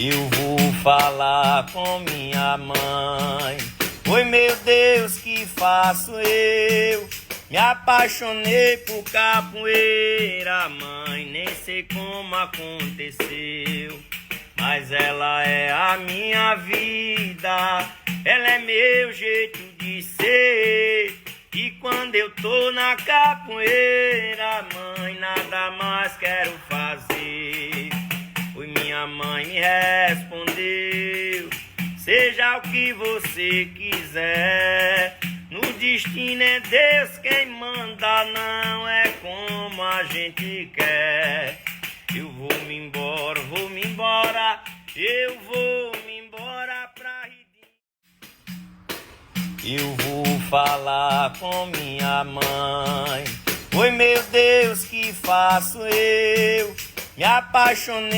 Eu vou falar com minha mãe. Oi, meu Deus, que faço eu? Me apaixonei por capoeira, mãe, nem sei como aconteceu. Mas ela é a minha vida, ela é meu jeito de ser. E quando eu tô na capoeira, mãe, nada mais quero fazer. Oi, minha mãe me respondeu: seja o que você quiser, no destino é Deus quem manda, não é como a gente quer. Eu vou me embora, eu vou me embora pra Ridim. Eu vou falar com minha mãe. Oi, meu Deus, que faço eu? Me apaixonei.